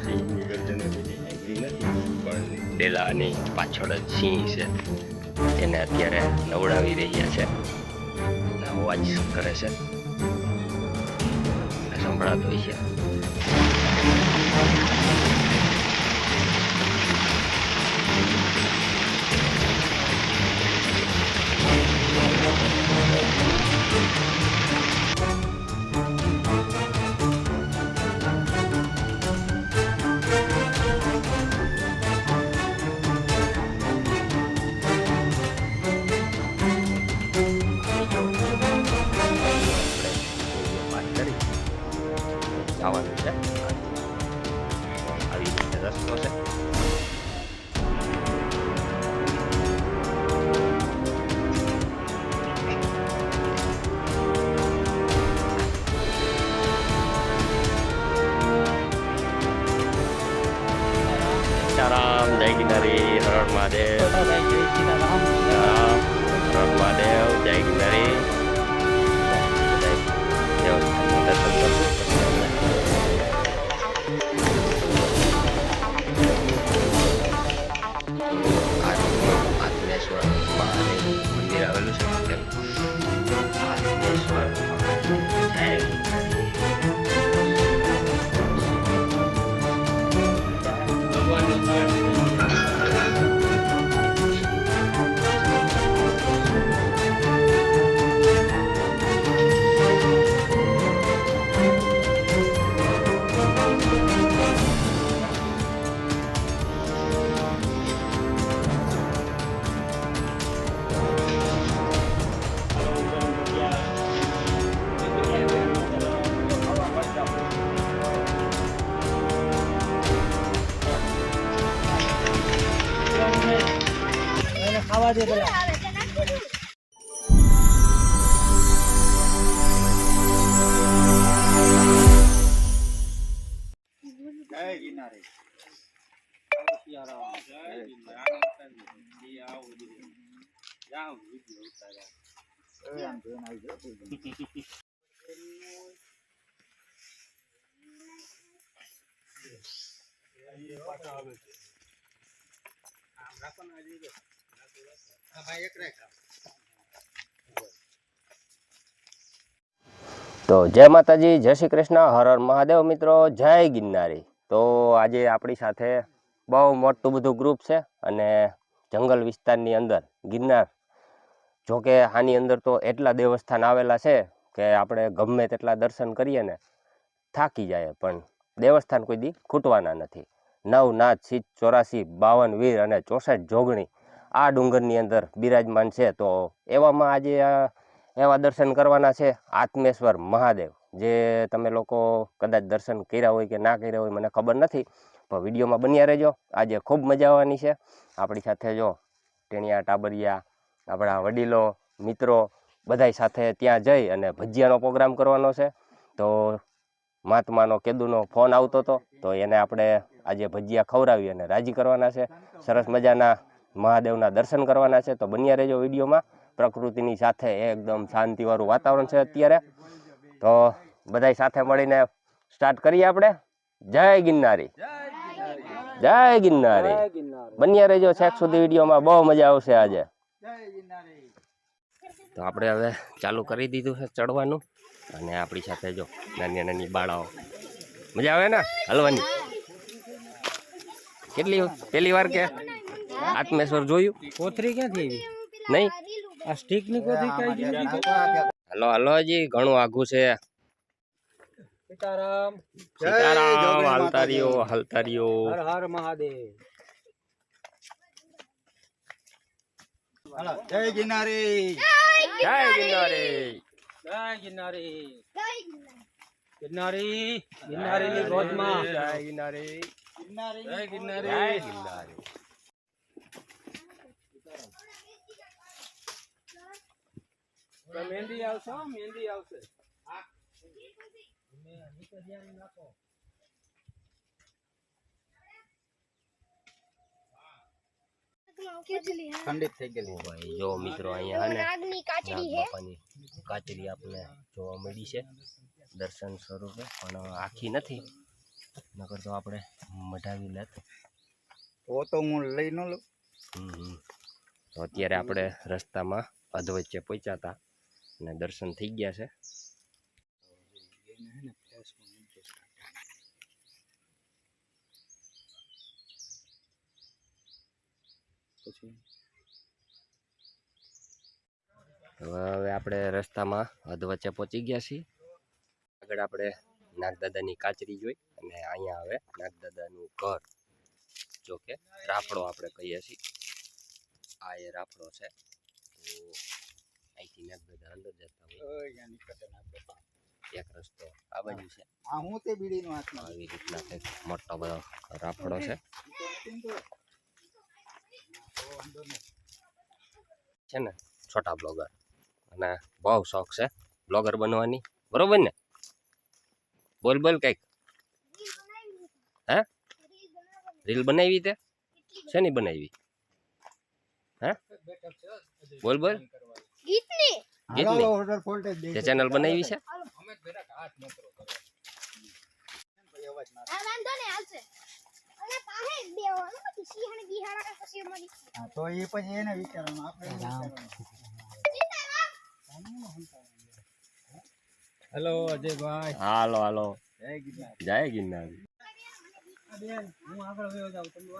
સિંહની ગર્જન બધી સાંભળી નથી, પણ ડેલાની પાછળ જ સિંહ છે, એને અત્યારે નવડાવી રહ્યા છે, અવાજ કરે છે, સંભળાતો છે. જવાનું છે, આવી રીતે રસ્તો છે. સીતારામ, જય ગિરનારી, હર હર મહાદેવ, હર હર મહાદેવ, જય ગિરનારી. દેવસ્થાનના દર્શન કરશું. આત્મેશ્વર મહાદેવ મંદિર આવેલું છે. આત્મેશ્વર ખાવા દે પેલા. જય ગિરનારી. તો જય માતાજી, જય શ્રી કૃષ્ણ, હર હર મહાદેવ. મિત્રો, જય ગિરનારી. તો આજે આપણી સાથે બહુ મોટું બધું ગ્રુપ છે અને જંગલ વિસ્તારની અંદર ગિરનાર. જોકે આની અંદર તો એટલા દેવસ્થાન આવેલા છે કે આપણે ગમે તેટલા દર્શન કરીએ ને થાકી જાય, પણ દેવસ્થાન કોઈ દી ખૂટવાના નથી. 9 નાથ, 84, 52 વીર અને 64 જોગણી આ ડુંગરની અંદર બિરાજમાન છે. તો એવામાં આજે એવા દર્શન કરવાના છે આત્મેશ્વર મહાદેવ, જે તમે લોકો કદાચ દર્શન કર્યા હોય કે ના કર્યા હોય મને ખબર નથી, પણ વિડીયોમાં બન્યા રહેજો. આજે ખૂબ મજા આવવાની છે. આપણી સાથે જો ટેણિયા, ટાબરિયા, આપણા વડીલો, મિત્રો બધાય સાથે ત્યાં જઈ અને ભજીયાનો પ્રોગ્રામ કરવાનો છે. તો મહાત્માનો કેદુનો ફોન આવતો હતો, તો એને આપણે આજે ભજીયા ખવડાવી અને રાજી કરવાના છે. સરસ મજાના મહાદેવના દર્શન કરવાના છે. તો બન્યા રહેજો વિડીયોમાં. પ્રકૃતિની સાથે એકદમ શાંતિવાળું વાતાવરણ છે અત્યારે. તો બધાય સાથે મળીને સ્ટાર્ટ કરીએ આપણે. જય ગિરનારી, જય ગિરનારી. બન્યા રહેજો છેક સુધી વિડીયોમાં, બહુ મજા આવશે આજે. તો આપણે હવે ચાલુ કરી દીધું છે ચડવાનું, અને આપણી સાથે જો નાની નાની બાળાઓ. મજા આવે ને હલવાની? કેટલી પહેલી વાર કે આત્મેશ્વર જોયું? કોથરી ક્યાંથી આવી? નહીં, આ સ્ટીક ની કોથરી કઈ દીધી? હલો હલો, હજી ઘણું આઘું છે. સીતારામ, સીતારામ, હાલતારીઓ હાલતારીઓ. હર હર મહાદેવ. જય ગિરનારી, જય ગિરનારી, જય ગિરનારી, ગિરનારી, ગિરનારી ની ગોદમાં. જય ગિરનારી, જય જય ગિરનારી. ગિરનારી. મહેંદી આવશે, મહેંદી આવશે. ખંડિત થઈ ગયેલી. ભાઈ જો મિત્રો, અહીંયા હે ને નાગ બાપાની કાચરી આપણે જોવા મળી છે દર્શન સ્વરૂપે, પણ આખી નથી. નકર તો આપણે મઢાવી લેત. તો હું લઈ ન લઉં. તો અત્યારે આપણે રસ્તામાં અધવચ્ચે પહોંચ્યા હતા અને દર્શન થઈ ગયા છે. હવે આપણે રસ્તામાં અધવચ્ચે પહોંચી ગયા છીએ. આગળ આપણે નાગદાદાની કાચરી જોઈ અને અહીંયા હવે નાગદાદાનું ઘર, જો કે રાફડો આપણે કહીએ છીએ. આ એ રાફડો છે. તો અહીંથી નાગદાદા અંદર જતા હોય એક રસ્તો આ બાજુ છે. હા હું તે બીડીનો હાથમાં આવી રીતના કંઈક મોટો બધો રાફડો છે ને. છોટા બ્લોગર અને બહુ શોખ છે બ્લોગર બનવાની, બરોબર ને? બોલ બોલ કંઈક. હે રીલ બનાવી તે શેની બનાવી? હે બોલ બોલ. ગીતની ઓર્ડર ફોલ્ટેજ દે તે ચેનલ બનાવી છે. આ વાંધો ને હાલશે. અને પાહે દેવાનું પછી સિંહણ ગીહાડા પછી મળી. હા તો એ પછી એને વિચારવાનું આપણે. હેલો અજયભાઈ. હાલો હાલો. જય ગિરનાર. જય ગિરનાર. બેન હું આગળ વયો જાઉં તમે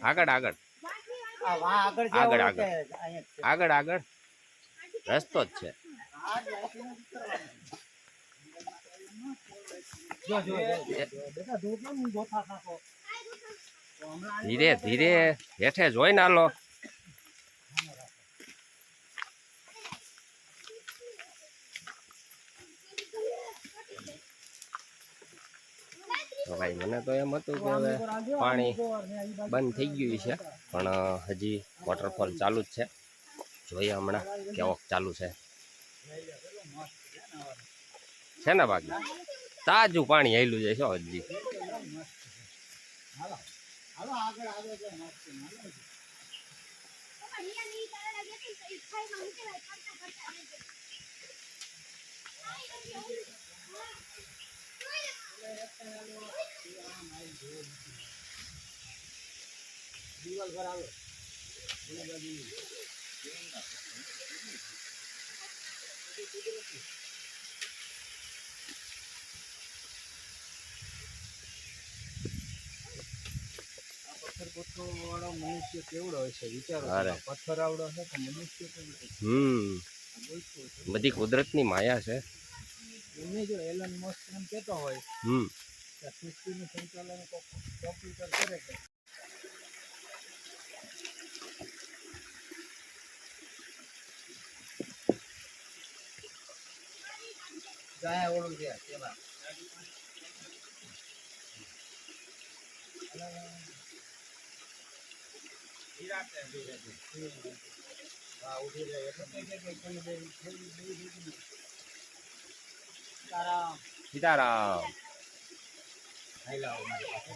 આગળ આગળ આ વા આગળ જે આગળ, હોય આગળ. તે અહીંયા જ છે. આગળ આગળ રસ્તો જ છે. આ જ અહીંથી નથી કરવાનું. જો જો બેટા તું કેમ ગોથા ખાશો? તો હમણાં ધીરે ધીરે હેઠે જોઈ ના લો. તો ભાઈ મને તો એમ હતું કે હવે પાણી બંધ થઈ ગયું છે, પણ હજી વોટરફોલ ચાલુ જ છે. જોઈએ હમણાં કેવો ચાલુ છે ને બાકી તાજું પાણી હેલું જાય છે હજી. હાલો આગળ આગળ જાય નાખી હાલો. અહીંયા ની તારે લાગે કે ખાઈ માં મૂકે ભાઈ કરતા કરતા રહેજે. દીવાલ પર આવો. પથ્થર પથ્થર વાળો મનુષ્ય કેવડો હોય છે વિચારો. અરે. પથ્થર આવડો છે તો મનુષ્ય કેવડો છે. બધી કુદરતની માયા છે. એમને જો એલન મસ્ક એમ કહેતો હોય કે સૃષ્ટિનું સંચાલન કોમ્પ્યુટર કરે છે. જાય ઓળું છે તેમાં. હા ઉઠી જાય એટલે તારા સીતારામ. હાઈલા મારી પાસે.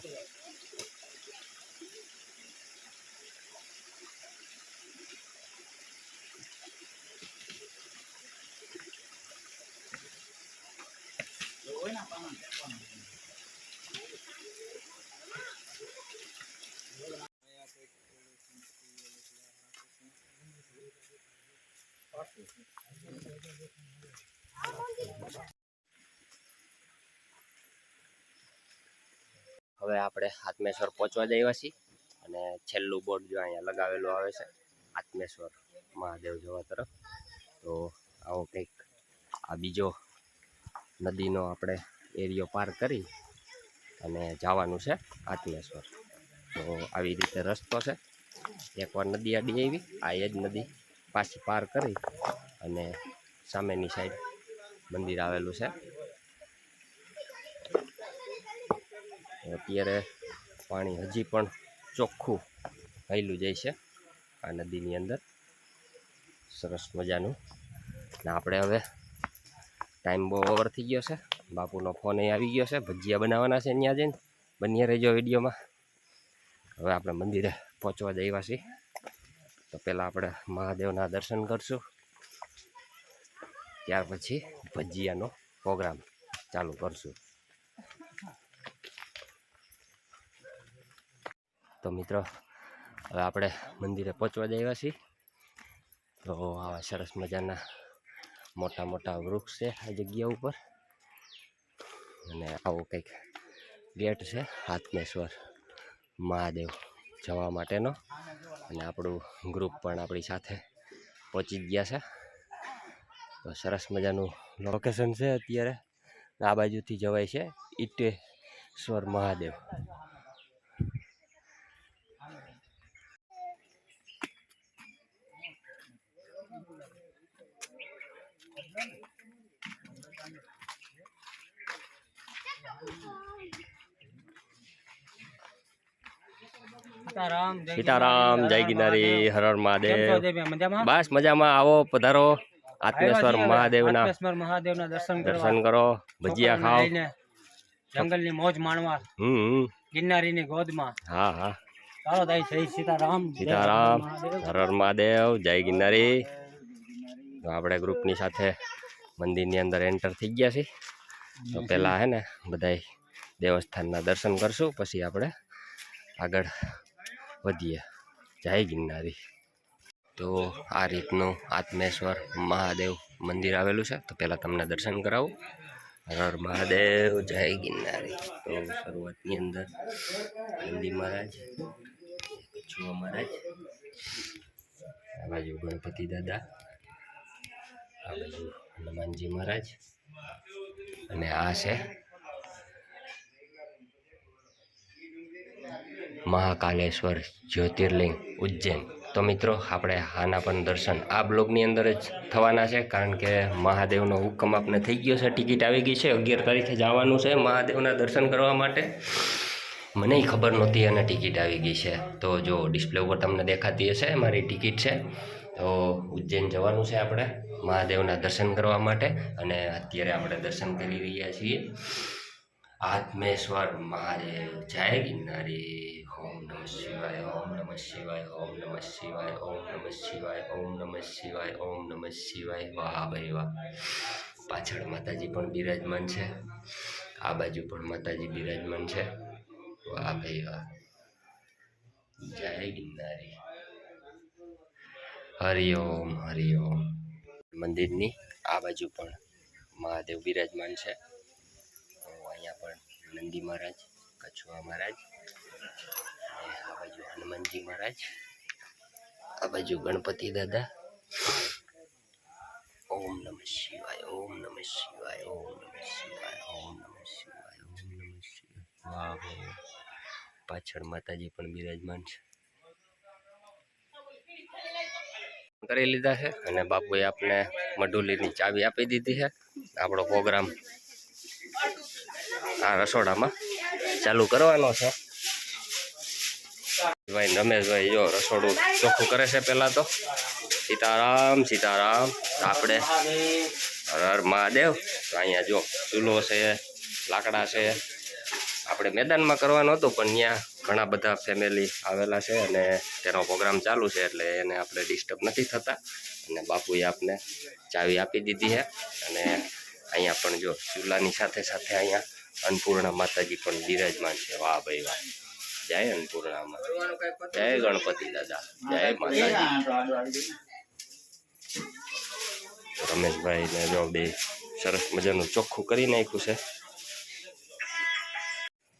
હોય ના પાન ફેંકવાનું. હવે આપણે આત્મેશ્વર પહોંચવા જઈએ છીએ અને છેલ્લું બોર્ડ જો અહીંયા લગાવેલું આવે છે આત્મેશ્વર મહાદેવ જવા તરફ. તો આવો કંઈક આ બીજો નદીનો આપણે એરિયો પાર કરી અને જવાનું છે આત્મેશ્વર. તો આવી રીતે રસ્તો છે. એકવાર નદી આડી આવી, આ એ જ નદી પાછી પાર કરી અને સામેની સાઈડ મંદિર આવેલું છે. અત્યારે પાણી હજી પણ ચોખ્ખું વહેલું જાય છે આ નદીની અંદર. સરસ મજાનું ને આપણે હવે ટાઈમ બહુ ઓવર થઈ ગયો છે. બાપુનો ફોન અહીં આવી ગયો છે. ભજીયા બનાવવાના છે ત્યાં જઈને. બન્યા રહેજો વિડીયોમાં. હવે આપણે મંદિરે પહોંચવા જઈવા છીએ. તો પહેલાં આપણે મહાદેવના દર્શન કરશું, ત્યાર પછી ભજીયાનો પ્રોગ્રામ ચાલુ કરશું. તો મિત્રો હવે આપણે મંદિરે પહોંચવા જઈવા છીએ. તો આવા સરસ મજાના મોટા મોટા વૃક્ષ છે આ જગ્યા ઉપર, અને આવો કંઈક ગેટ છે હાથમેશ્વર મહાદેવ જવા માટેનો. અને આપણું ગ્રુપ પણ આપણી સાથે પહોંચી જ ગયા છે. તો સરસ મજાનું લોકેશન છે. અત્યારે આ બાજુથી જવાય છે ઈટેશ્વર મહાદેવ. સીતારામ, જય ગિરનારી, હર હર મહાદેવ. બસ મજામાં. આવો પધારો આત્મેશ્વર મહાદેવના દર્શન કરો, ભજીયા ખાઓ, જંગલની મોજ માણવા ગિરનારીની ગોદમાં. હા હા, ચાલો દાઈ, જય સીતારામ. સીતારામ, હર હર મહાદેવ, જય ગિરનારી. તો આપણે ગ્રુપની સાથે મંદિરની અંદર એન્ટર થઈ ગયા છીએ. તો પહેલાં હે ને બધાય દેવસ્થાનના દર્શન કરશું, પછી આપણે આગળ વધીએ. જય ગિરનારી. તો આ રીતનું આત્મેશ્વર મહાદેવ મંદિર આવેલું છે. તો પહેલાં તમને દર્શન કરાવું. હર હર મહાદેવ, જય ગિરનારી. તો શરૂઆતની અંદર નંદી મહારાજ, કચ્છુઆ મહારાજ, આ બાજુ ગણપતિ દાદા, આ બાજુ હનુમાનજી મહારાજ, અને આ છે મહાકાલેશ્વર જ્યોતિર્લિંગ ઉજ્જૈન. તો મિત્રો આપણે આના પણ દર્શન આ બ્લોગની અંદર જ થવાના છે, કારણ કે મહાદેવનો હુકમ આપણે થઈ ગયો છે. ટિકિટ આવી ગઈ છે. 11 તારીખે જવાનું છે મહાદેવના દર્શન કરવા માટે. મને ખબર નહોતી અને ટિકિટ આવી ગઈ છે. તો જો ડિસ્પ્લે ઉપર તમને દેખાતી હશે મારી ટિકિટ છે. તો ઉજ્જૈન જવાનું છે આપણે મહાદેવના દર્શન કરવા માટે. અને અત્યારે આપણે દર્શન કરી રહ્યા છીએ આત્મેશ્વર મહાદેવ. જય ગિરનારી. ઓમ નમઃ શિવાય, ઓમ નમઃ શિવાય, ઓમ નમઃ શિવાય, ઓમ નમઃ શિવાય, ઓમ નમઃ શિવાય, ઓમ નમઃ શિવાય. વાહ ભાઈ વાહ. પાછળ માતાજી પણ બિરાજમાન છે, આ બાજુ પણ માતાજી બિરાજમાન છે. વાહ ભાઈ વાહ. જય ગિરનારી. હરિઓમ હરિઓમ. મંદિરની આ બાજુ પણ મહાદેવ બિરાજમાન છે. તો અહીંયા પણ નંદી મહારાજ, કચ્છુઆ મહારાજ, આ બાજુ હનુમાનજી મહારાજ, આ બાજુ ગણપતિ દાદા. ઓમ નમઃ શિવાય, ઓમ નમઃ શિવાય, ઓમ નમઃ શિવાય, ઓમ નમઃ શિવાય, ઓમ નમઃ શિવાય. વાહ ભાઈ. પાછળ માતાજી પણ બિરાજમાન છે. કરી લીધા છે અને બાપુએ આપણે મઢુલીની ચાવી આપી દીધી છે. આપણો પ્રોગ્રામ આ રસોડામાં ચાલુ કરવાનો છે. ભાઈ રમેશભાઈ જો રસોડું ચોખ્ખું કરે છે. પહેલાં તો સીતારામ સીતારામ. આપણે હર હર મહાદેવ. તો અહીંયા જો ચૂલો છે, લાકડા છે. આપણે મેદાનમાં કરવાનું હતું, પણ ત્યાં ઘણા બધા ફેમિલી આવેલા છે અને તેનો પ્રોગ્રામ ચાલુ છે, એટલે એને આપણે ડિસ્ટર્બ નથી થતા. અને બાપુએ આપને ચાવી આપી દીધી છે. અને અહીંયા પણ જો ચૂલાની સાથે સાથે અહીંયા અન્નપૂર્ણા માતાજી પણ બિરાજમાન છે. વાહ ભાઈ વાહ. જય અન્નપૂર્ણામાં, જય ગણપતિ દાદા, જય માતાજી. રમેશભાઈ ને જો બે સરસ મજાનું ચોખ્ખું કરી નાખ્યું છે.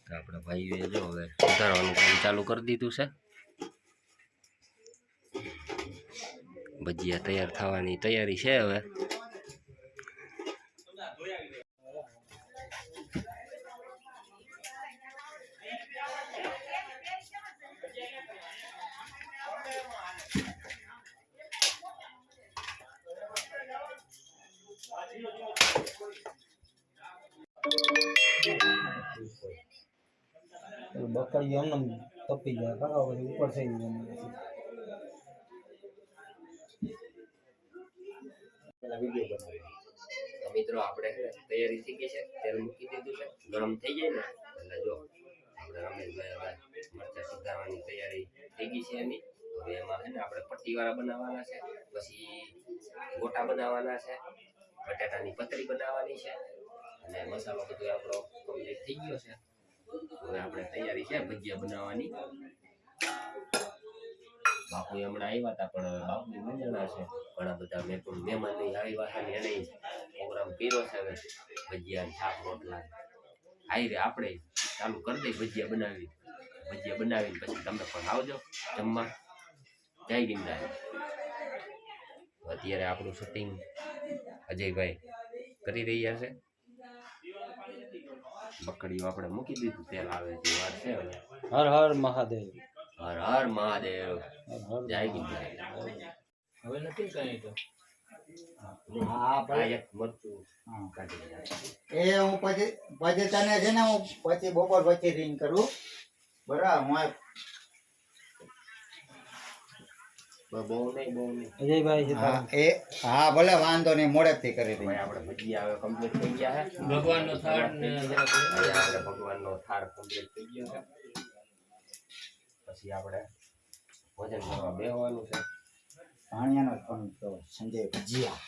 આપણા ભાઈએ જો હવે સુધારવાનું કામ ચાલુ કરી દીધું છે. ભજીયા તૈયાર થવાની તૈયારી છે હવે. બકરી એમને તપી જાય કાકા, પછી ઉપર થઈ જાય. વિડીયો બનાવી. તો મિત્રો આપણે તૈયારી થઈ ગઈ છે, તેલ મૂકી દીધું છે, ગરમ થઈ જાય ને એટલે જો આપણે રમેશભાઈ હવે મરચાં સુધારવાની તૈયારી થઈ ગઈ છે એની. હવે એમાં છે ને આપણે પટ્ટીવાળા બનાવવાના છે, પછી ગોટા બનાવવાના છે, બટાટાની પતરી બનાવવાની છે અને મસાલો બધો આપણો કમ્પ્લીટ થઈ ગયો છે. હવે આપણે તૈયારી છે ભજીયા બનાવવાની. બાપુ હમણાં આવ્યા હતા પણ બાપુની મંજણા છે, ઘણા બધા મેં પણ મહેમાન નહીં આવ્યા છે ને એને પ્રોગ્રામ કર્યો છે. હવે ભજીયા શાક રોટલા આવી રે આપણે ચાલુ કરી દઈ ભજીયા બનાવીને પછી તમે પણ આવજો જમવા. જય ગિરનાર. અત્યારે આપણું શૂટિંગ અજયભાઈ કરી રહ્યા છે. બકડીઓ આપણે મૂકી દીધું, તેલ આવે છે વાત છે. હવે હર હર મહાદેવ. હર હર મહાદેવ. જય ગિરનાર. હવે નથી કઈ તો એક મરચું કાઢી નાખ. એ હું પછી તને છે ને હું પછી બપોર પછી રિંગ કરું બરાબર. બહુ નહીં. અજયભાઈ હા ભલે વાંધો નહીં, મોડેથી કરી દઈએ. ભાઈ આપણે ભજીયા હવે કમ્પ્લીટ થઈ ગયા છે. ભગવાનનો થાળ ને આપણે ભગવાનનો થાળ કમ્પ્લીટ થઈ ગયો છે. પછી આપણે ભોજન કરવા બેસવાનું છે. ભાણિયાનો ફોન તો સંજય ભજીયા.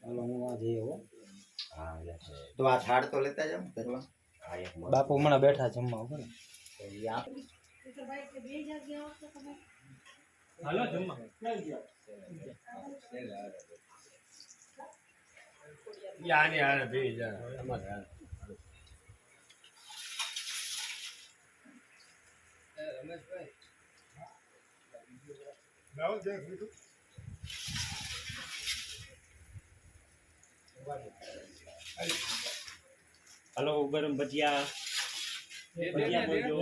હાલો હું આ જઈએ હો. હા તો આ થાળ તો લેતા જાવ કરવા. હા એક બાપુ હમણાં બેઠા જમવા ઉપર. હાલો જમવા. યાને આને ભેજ અમારે રમેશભાઈ લાવો દેખ લીધું. હલો ગરમ ભજીયા બોલજો.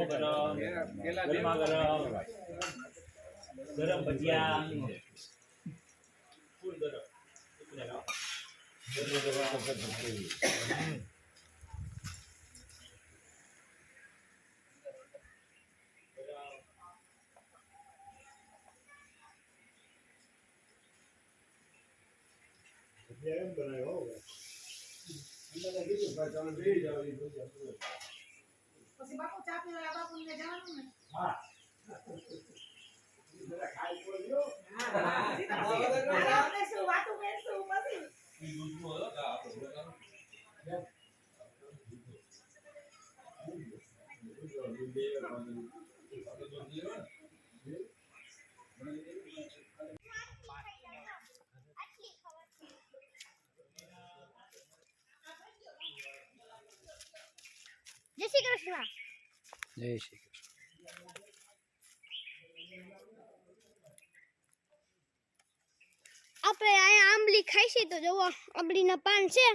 ગરમા ગરમ ભજીયા ફૂલ ગરમ. પછી બાપુ ચા પીવા બાપુ ને જવાનું ને. હા. શું વાતો કરશું પછી. જય શ્રી કૃષ્ણ. જય શ્રી કૃષ્ણ. આપણે અહીંયા આંબલી ખાઈશી તો જોવો આંબલીના પાન છે.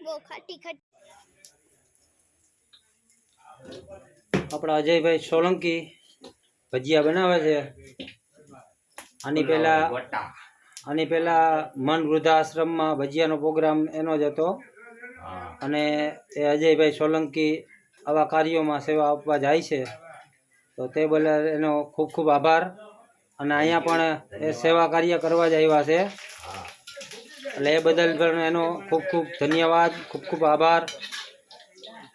બહુ ખાટી ખાટી. આપણા અજયભાઈ સોલંકી ભજીયા બનાવે છે. આની પહેલા મન વૃદ્ધાશ્રમમાં ભજીયાનો પ્રોગ્રામ એનો જ હતો અને એ અજયભાઈ સોલંકી આવા કાર્યોમાં સેવા આપવા જાય છે. તો તે બદલ એનો ખૂબ ખૂબ આભાર. અને અહીંયા પણ એ સેવા કાર્ય કરવા જ આવ્યા છે એટલે એ બદલ પણ એનો ખૂબ ખૂબ ધન્યવાદ, ખૂબ ખૂબ આભાર.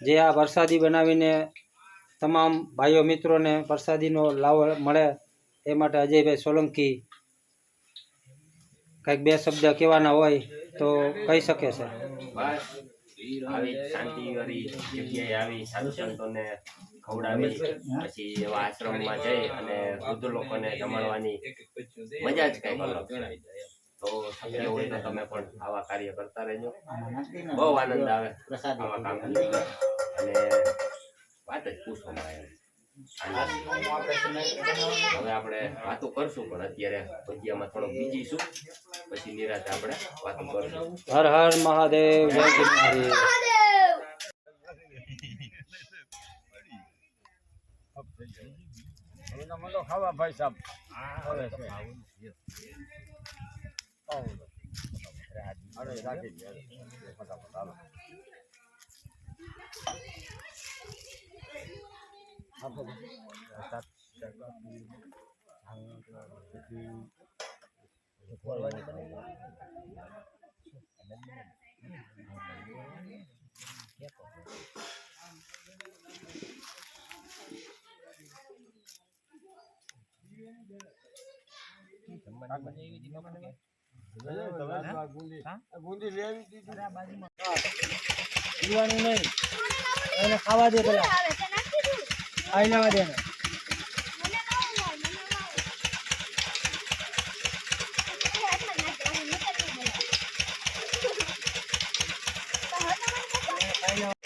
જે આ પ્રસાદી બનાવીને તમામ ભાઈઓ મિત્રોને પ્રસાદીનો લાભ મળે એ માટે અજયભાઈ સોલંકી કંઈક બે શબ્દ કહેવાના હોય તો કહી શકે છે. બસ આવી શાંતિવાળી જગ્યાએ આવી સાધુ સંતોને ખવડાવી પછી એવા આશ્રમમાં જઈ અને વૃદ્ધ લોકોને જમાડવાની મજા જ કંઈક અલગ છે. તો શક્ય હોય તો તમે પણ આવા કાર્ય કરતા રહેજો. બહુ આનંદ આવે આવા કામ અને વાત જ પૂછવામાં આવે. હવે આપણે વાતો કરશું પણ અત્યારે ભજીયામાં થોડોક બીજી છું, પછી નિરાતે આપણે વાતો કરશું. હર હર મહાદેવ. જય ગિરનારી. ખાવા ભાઈ સાહેબ. પીવાનું નહીં, એને ખાવા દે પેલા, આવે તે નાખી દઉં. ખાઈ લેવા દે એને. મને ન હોય, મને ન હોય. એ હાથમાં જ નાખી દઉં, હું નીકળતી જ નહીં. તો હવે તમારે કેટલા? ખાઈ લેવા.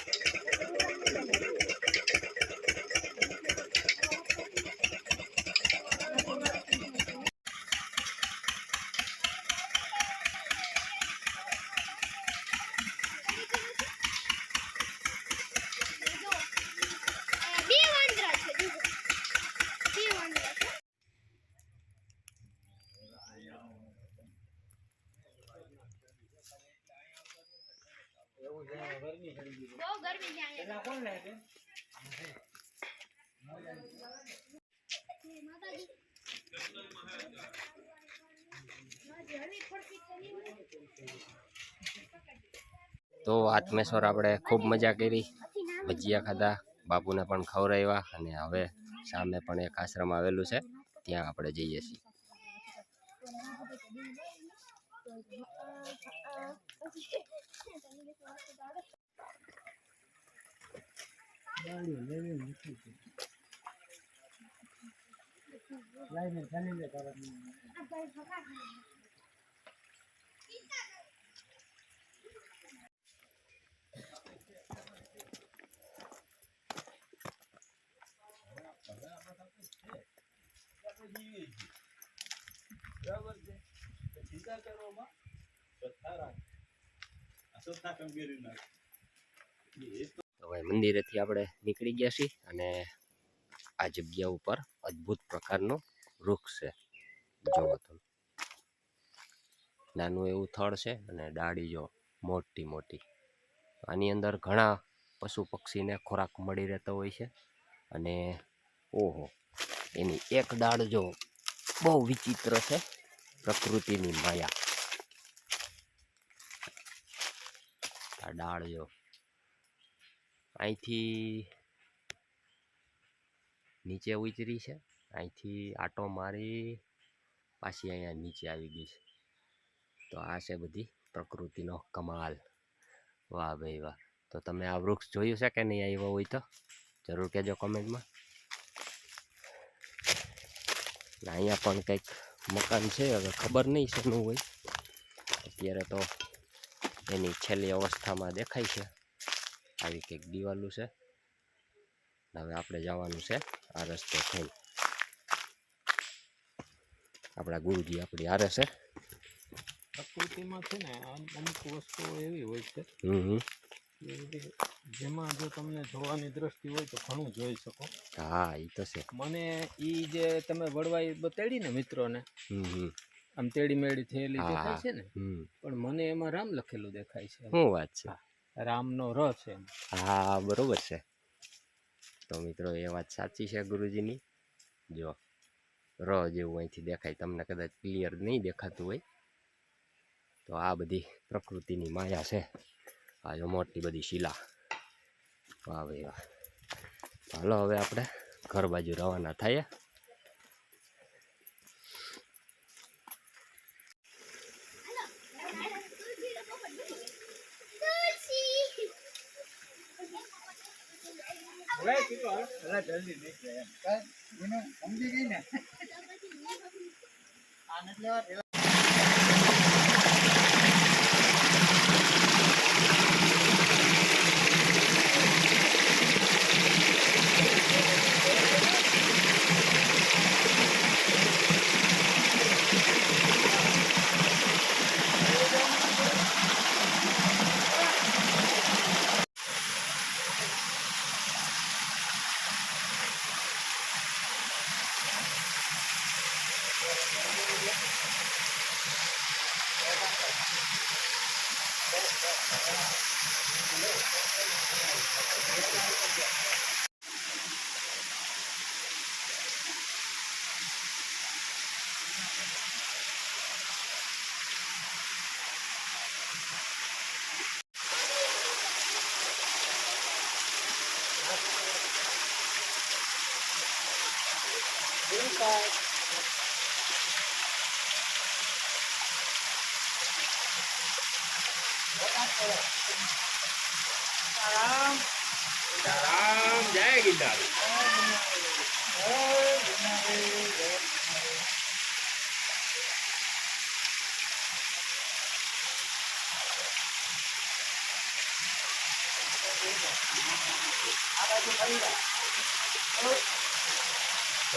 જો, બે વાંદરા છે, જુઓ. બે વાંદરા છે. બહુ ગરમી છે અહીંયા. પેલા કોણ લે છે? માતાજી. માજી હળવી ફરતી કરી હોય. તો આત્મેશ્વર આપણે ખૂબ મજા કરી, અથી નામ ભજીયા ખાધા, બાપુને પણ ખવડાવ્યા, અને હવે સામે પણ એક આશ્રમ આવેલું છે, ત્યાં આપણે જઈએ છીએ. લાઈને ચાલી લે તારા. તો હવે મંદિરેથી આપણે નીકળી ગયા છીએ, અને આ જગ્યા ઉપર અદ્ભુત પ્રકારનું વૃક્ષ છે. જોવો તમે, નાનું એવું થડ છે, અને ડાળી જો મોટી મોટી. આની અંદર ઘણા પશુ પક્ષીને ખોરાક મળી રહેતો હોય છે, અને ઓહો, એની એક ડાળ જો બહુ વિચિત્ર છે, પ્રકૃતિની માયા. આ ડાળ જો અહીંથી નીચે ઉતરી છે, અહીંથી આટો મારી પાછી અહીંયા નીચે આવી ગઈ છે. તો આ છે બધી પ્રકૃતિનો કમાલ. વાહ ભાઈ વાહ. તો તમે આ વૃક્ષ જોયું છે કે નહીં આવ્યો હોય તો જરૂર કહેજો કમેન્ટમાં. અહીંયા પણ કંઈક મકાન છે, હવે ખબર નહીં શેનું હોય. અત્યારે તો એની છેલ્લી અવસ્થામાં દેખાય છે. આવી કંઈક દિવાલું છે. હવે આપણે જવાનું છે આ રસ્તે થઈને. આપણા ગુરુજી આપણી હારે છે. પ્રકૃતિમાં છે ને અમુક વસ્તુઓ એવી હોય છે કે જેમાં જો તમને જોવાની દ્રષ્ટિ હોય તો ઘણું જોઈ શકો. હા, એ તો છે. મને ઈ જે તમે વડવાઈ બતાડી ને મિત્રોને, આમ તેડી મેળી થયેલી હા, દેખાય છે ને, હમ, પણ મને એમાં રામ લખેલું દેખાય છે. શું વાત છે? રામનો ર છે એમ. હા, બરોબર છે. તો મિત્રો એ વાત સાચી છે ગુરુજીની. જો ર જેવું અહીંથી દેખાય, તમને કદાચ ક્લિયર નહીં દેખાતું હોય. તો આ બધી પ્રકૃતિની માયા છે. આ જો મોટી બધી શિલા. વાહ ભાઈ વાહ. ચાલો હવે આપણે ઘર બાજુ રવાના થઈએ. જલ્દી નીકળે એમ. એનું સમજી ગઈ ને. આ નથી લેવા. રામ જય ગિરનાર.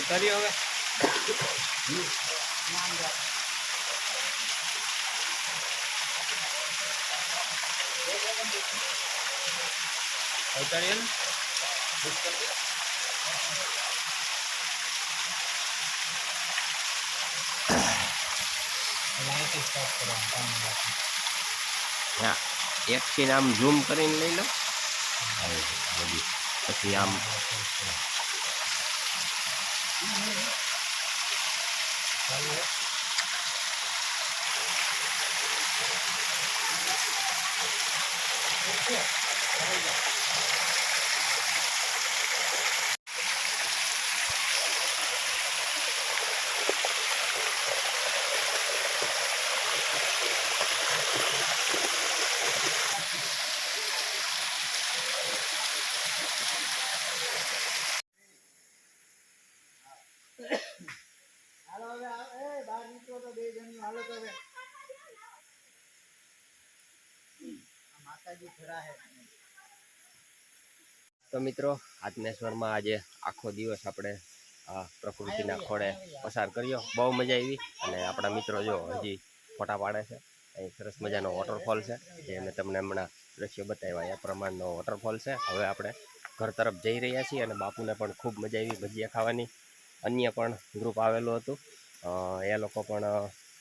ઉતાર્યો હવે. ઉતાર્યો ને. હા, એક સીન આમ ઝૂમ કરીને લઈ લો. પછી આમ હાલો હવે એ બહાર નીકળો તો બે જણી હાલો તો હવે માતાજી ખરા હે. તો મિત્રો, આત્મેશ્વરમાં આજે આખો દિવસ આપણે આ પ્રકૃતિના ખોળે પસાર કર્યો. બહુ મજા આવી. અને આપણા મિત્રો જો હજી ફોટા પાડે છે. અહીં સરસ મજાનો વોટરફોલ છે, જે મેં તમને હમણાં દ્રશ્ય બતાવ્યા એ પ્રમાણનો વોટરફોલ છે. હવે આપણે ઘર તરફ જઈ રહ્યા છીએ અને બાપુને પણ ખૂબ મજા આવી ભજીયા ખાવાની. અન્ય પણ ગ્રુપ આવેલું હતું, એ લોકો પણ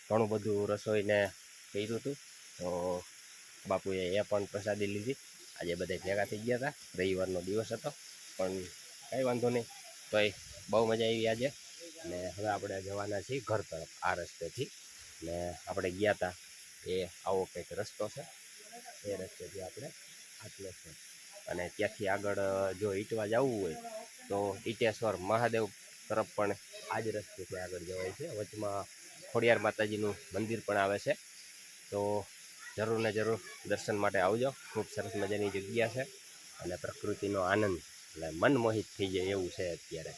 ઘણું બધું રસોઈને કર્યું હતું. તો બાપુએ એ પણ પ્રસાદી લીધી. આજે બધા ભેગા થઈ ગયા હતા. રવિવારનો દિવસ હતો, પણ કંઈ વાંધો નહીં. તોય બહુ મજા આવી આજે. અને હવે આપણે જવાના છીએ ઘર તરફ આ રસ્તેથી. ને આપણે ગયા હતા એ આવો કંઈક રસ્તો છે, એ રસ્તેથી આપણે આત્મેશ્વર. અને ત્યાંથી આગળ જો ઈટવા જવું હોય તો ઈટેશ્વર મહાદેવ તરફ પણ આ જ રસ્તેથી આગળ જવાય છે. વચમાં ખોડિયાર માતાજીનું મંદિર પણ આવે છે. તો જરૂર ને જરૂર દર્શન માટે આવજો. ખૂબ સરસ મજાની જગ્યા છે અને પ્રકૃતિનો આનંદ એટલે મનમોહિત થઈ જાય એવું છે અત્યારે.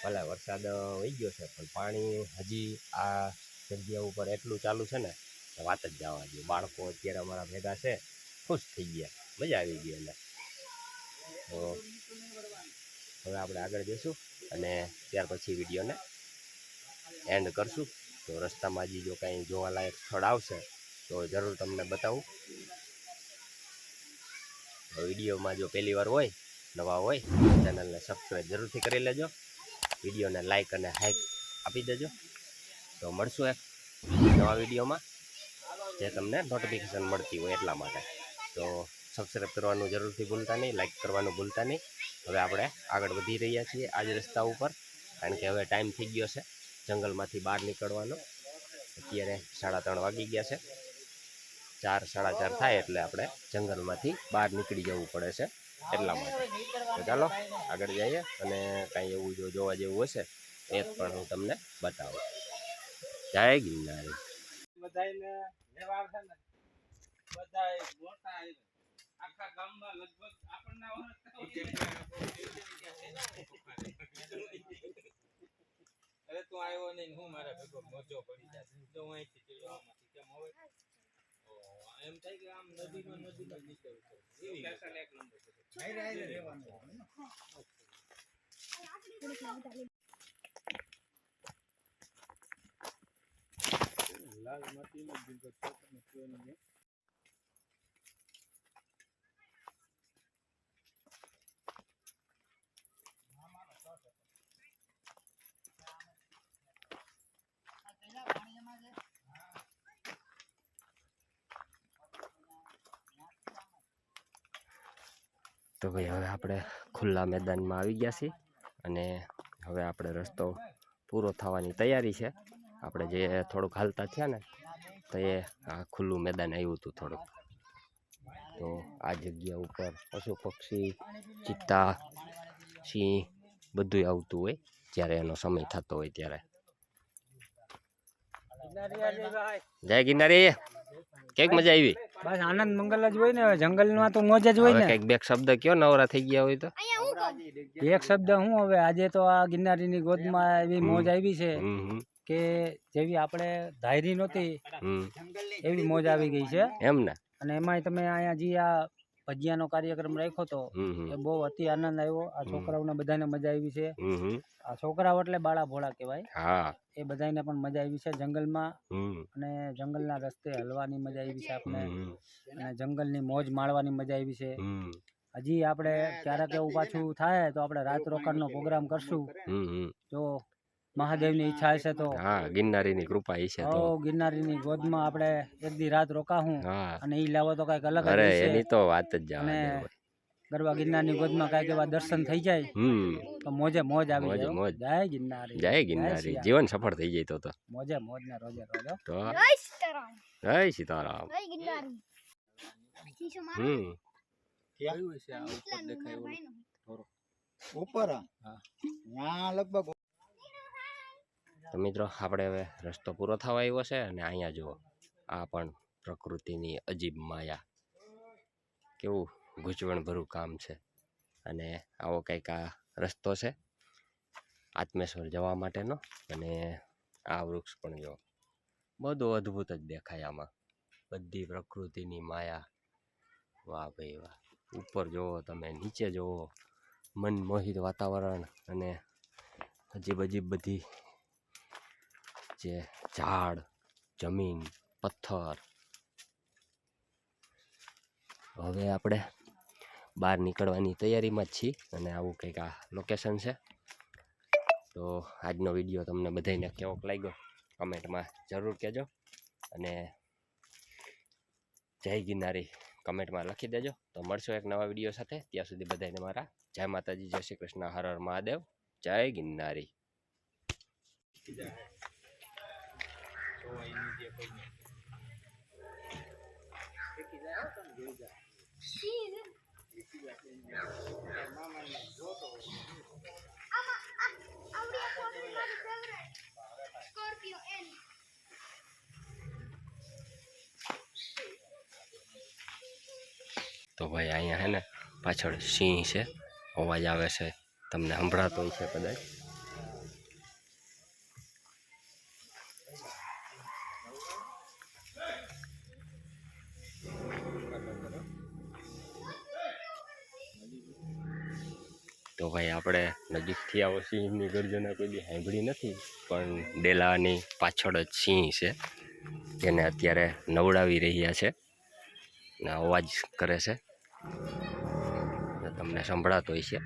ભલે વરસાદ વહી ગયો છે, પણ પાણી હજી આ જગ્યા ઉપર એટલું ચાલુ છે ને વાત જ જવા દે. બાળકો અત્યારે અમારા ભેગા છે, ખુશ થઈ ગયા, મજા આવી ગઈ. એટલે તો હવે આપણે આગળ જઈશું અને ત્યાર પછી વિડીયોને એન્ડ કરશું. તો રસ્તામાં હજી જો કાંઈ જોવાલાયક સ્થળ આવશે તો જરૂર તમને બતાવું. વિડીયોમાં જો પહેલી વાર હોય, નવા હોય, ચેનલને સબસ્ક્રાઈબ જરૂરથી કરી લેજો. વિડીયોને લાઇક અને હાઈક આપી દેજો. તો મળશું એક નવા વિડીયોમાં, જે તમને નોટિફિકેશન મળતી હોય એટલા માટે. તો સબસ્ક્રાઈબ કરવાનું જરૂરથી ભૂલતા નહીં, લાઇક કરવાનું ભૂલતા નહીં. હવે આપણે આગળ વધી રહ્યા છીએ આ જ રસ્તા ઉપર, કારણ કે હવે ટાઈમ થઈ ગયો છે જંગલમાંથી બહાર નીકળવાનો. અત્યારે 3:30 વાગી ગયા છે. 4, 4:30 થાય એટલે આપણે જંગલમાંથી બહાર નીકળી જવું પડે છે એટલા માટે. તો ચાલો આગળ જઈએ અને કાંઈ એવું જો જોવા જેવું હશે એ પણ હું તમને બતાવું. જય ગિરનાર. બધાયને લેવા આવશે ને બધાય મોટા આખા ગામમાં લગભગ આપણને અરે તું આવ્યો નહીં, હું મારા ભેગો મોજો પડી જાય. જો હું અહીંથી ચડ્યો આમાંથી કેમ હોય એમ થાય કે આમ નદીમાં નીકળવું એવી એક નંબર લાલ માટીનો દીકરો છોકરાને જોઈને તો ભાઈ હવે આપણે ખુલ્લા મેદાનમાં આવી ગયા છીએ અને હવે આપણે રસ્તો પૂરો થવાની તૈયારી છે. આપણે જે થોડુંક હાલતા થયા ને તો એ આ ખુલ્લું મેદાન આવ્યું હતું થોડુંક. તો આ જગ્યા ઉપર પશુ પક્ષી, ચિત્તા, સિંહ બધું આવતું હોય. જ્યારે એનો સમય થતો હોય ત્યારે. જય ગિરનારી, કેક મજા આવી? બસ આનંદ મંગલ જ હોય ને, હવે જંગલમાં તો મોજ જ હોય હવે ને. કંઈક બે શબ્દ કયો નવરા થઈ ગયા હોય તો. અહીંયા હું કહું એક શબ્દ હું હવે આજે તો આ ગિરનારીની ગોદમાં એવી મોજ આવી છે કે જેવી આપણે ધાયરી નહોતી એવી મોજ આવી ગઈ છે. એમ ને. અને એમાંય તમે અહીંયા જે આ ભજીયાનો કાર્યક્રમ રાખ્યો તો એ બહુ અતિ આનંદ આવ્યો. આ છોકરાઓને બધાને મજા આવી છે. આ છોકરાઓ એટલે બાળા ભોળા કહેવાય. હા, એ બધાને પણ મજા આવી છે જંગલમાં, અને જંગલના રસ્તે હલવાની મજા આવી છે આપણે, અને જંગલની મોજ માણવાની મજા આવી છે. હજી આપણે ક્યારેક એવું પાછું થાય તો આપણે રાત રોકાણનો પ્રોગ્રામ કરશું જો મહાદેવની ઈચ્છા હશે તો. હા, ગિરનારીની કૃપા હશે તો. ગિરનારીની ગોદમાં આપણે એક દી રાત રોકાશું, હા, અને ઈ લાવો તો કઈક અલગ જ અરે હશે. એની તો વાત જ જવા અને દે. ગરબા ગિરનારની ગોદમાં કઈક એવા દર્શન થઈ જાય તો મોજે મોજ આવી મોજે જાય. મોજ. જય ગિરનારી, જય ગિરનારી, સિયા. જીવન સફળ થઈ જાય તો. મોજે મોજ ને રોજે રોજ હો. તો જય સીતારામ, જય સીતારામ. જય ગિરનારી. શીશો મારો હમ ઉપર ત્યાં લગભગ તો મિત્રો આપણે હવે રસ્તો પૂરો થવા આવ્યો છે, અને અહીંયા જુઓ આ પણ પ્રકૃતિની અજીબ માયા, કેવું ગૂંચવણભર્યું કામ છે. અને આવો કંઈક આ રસ્તો છે આત્મેશ્વર જવા માટેનો. અને આ વૃક્ષ પણ જો બધું અદ્ભુત જ દેખાય આમાં, બધી પ્રકૃતિની માયા. વાહ ભાઈ વાહ. ઉપર જુઓ તમે, નીચે જુઓ, મનમોહિત વાતાવરણ, અને અજીબ અજીબ બધી જે ઝાડ, જમીન, પથ્થર. હવે આપણે બહાર નીકળવાની તૈયારીમાં જ છીએ, અને આવું કંઈક આ લોકેશન છે. તો આજનો વિડીયો તમને બધાને કેવોક લાગ્યો કમેન્ટમાં જરૂર કહેજો, અને જય ગિરનારી કમેન્ટમાં લખી દેજો. તો મળશો એક નવા વિડીયો સાથે. ત્યાં સુધી બધાને મારા જય માતાજી, જય શ્રી કૃષ્ણ, હર હર મહાદેવ, જય ગિરનારી. આવડી ફોટો મારી ફેવરેટ સ્કોર્પિયો એન. તો ભાઈ અહીંયા હે ને પાછળ સિંહ છે, અવાજ આવે છે, તમને સંભળાતો હોય છે કદાચ. તો ભાઈ આપણે નજીકથી આવો સિંહની ગર્જના કોઈ દી સાંભળી નથી, પણ ડેલાની પાછળ જ સિંહ છે જેને અત્યારે નવડાવી રહ્યા છે, ને અવાજ કરે છે, તમને સંભળાતો હોય છે.